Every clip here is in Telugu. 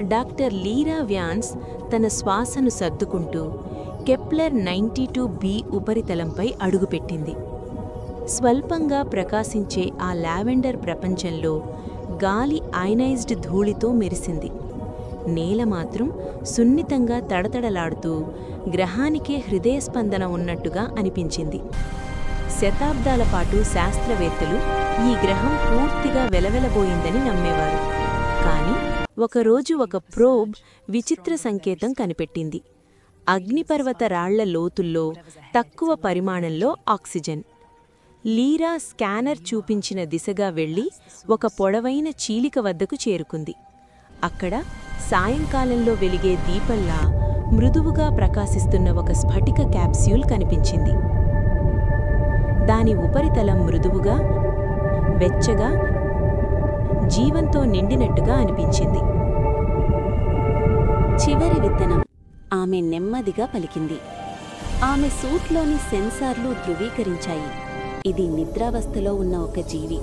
డాక్టర్ లీరా వ్యాన్స్ తన శ్వాసను సర్దుకుంటూ కెప్లర్ 92b ఉపరితలంపై అడుగుపెట్టింది. స్వల్పంగా ప్రకాశించే ఆ లావెండర్ ప్రపంచంలో గాలి అయనైజ్డ్ ధూళితో మెరిసింది. నేల మాత్రం సున్నితంగా తడతడలాడుతూ గ్రహానికే హృదయస్పందన ఉన్నట్టుగా అనిపించింది. శతాబ్దాల పాటు శాస్త్రవేత్తలు ఈ గ్రహం పూర్తిగా వెలవెలబోయిందని నమ్మేవారు. కాని ఒకరోజు ఒక ప్రోబ్ విచిత్ర సంకేతం కనిపెట్టింది. అగ్నిపర్వత రాళ్ల లోతుల్లో తక్కువ పరిమాణంలో ఆక్సిజన్. లీరా స్కానర్ చూపించిన దిశగా వెళ్లి ఒక పొడవైన చీలిక వద్దకు చేరుకుంది. అక్కడ సాయంకాలంలో వెలిగే దీపంలా మృదువుగా ప్రకాశిస్తున్న ఒక స్ఫటిక క్యాప్స్యూల్ కనిపించింది. దాని ఉపరితలం మృదువుగా, వెచ్చగా, జీవంతో నిండినట్టుగా అనిపించింది. చివరి విత్తనం, ఆమె నెమ్మదిగా పలికింది. ఆమె సూట్లోని సెన్సార్లు ధృవీకరించాయి. ఇది నిద్రావస్థలో ఉన్న ఒక జీవి,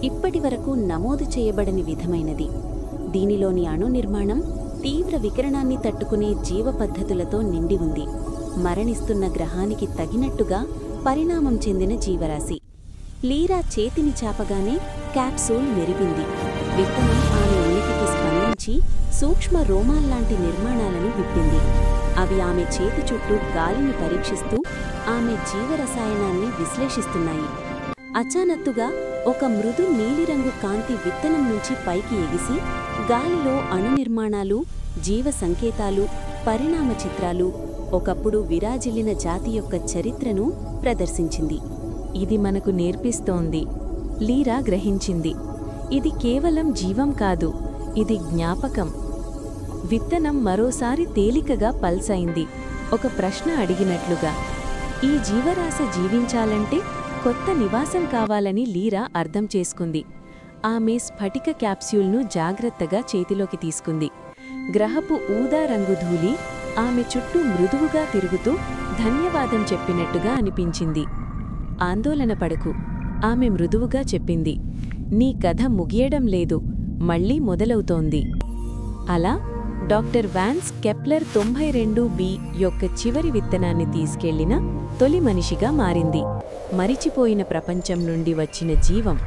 ఇప్పటివరకు నమోదు చేయబడని విధమైనది. దీనిలోని అణు నిర్మాణం తీవ్ర వికిరణాన్ని తట్టుకునే జీవ పద్ధతులతో నిండి ఉంది. మరణిస్తున్న గ్రహానికి తగినట్టుగా పరిణామం చెందిన జీవరాశి. లీరా చేతిని చాపగానే క్యాప్సూల్ మెరిపింది. విత్తనం ఆమె ఉనికికి స్పందించి సూక్ష్మ రోమాల్లాంటి నిర్మాణాలను విప్పింది. అవి ఆమె చేతి చుట్టూ గాలిని పరీక్షిస్తూ ఆమె జీవరసాయనాన్ని విశ్లేషిస్తున్నాయి. అచానత్తుగా ఒక మృదు నీలిరంగు కాంతి విత్తనం నుంచి పైకి ఎగిసి గాలిలో అణు నిర్మాణాలు, జీవ సంకేతాలు, పరిణామ చిత్రాలు, ఒకప్పుడు విరాజిల్లిన జాతి యొక్క చరిత్రను ప్రదర్శించింది. ఇది మనకు నేర్పిస్తోంది, లీరా గ్రహించింది. ఇది కేవలం జీవం కాదు, ఇది జ్ఞాపకం. విత్తనం మరోసారి తేలికగా పల్సైంది, ఒక ప్రశ్న అడిగినట్లుగా. ఈ జీవరాశి జీవించాలంటే కొత్త నివాసం కావాలని లీరా అర్థం చేసుకుంది. ఆమె స్ఫటిక క్యాప్స్యూల్ను జాగ్రత్తగా చేతిలోకి తీసుకుంది. గ్రహపు ఊదా రంగు ధూళి ఆమె చుట్టూ మృదువుగా తిరుగుతూ ధన్యవాదం చెప్పినట్టుగా అనిపించింది. ఆందోళన పడకు, ఆమె మృదువుగా చెప్పింది. నీ కథ ముగియడం లేదు, మళ్లీ మొదలవుతోంది. అలా డాక్టర్ వ్యాన్స్ కెప్లర్ 92b యొక్క చివరి విత్తనాన్ని తీసుకెళ్లిన తొలి మనిషిగా మారింది. మరిచిపోయిన ప్రపంచం నుండి వచ్చిన జీవం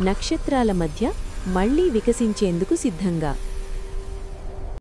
నక్షత్రాల మధ్య మళ్లీ వికసించేందుకు సిద్ధంగా.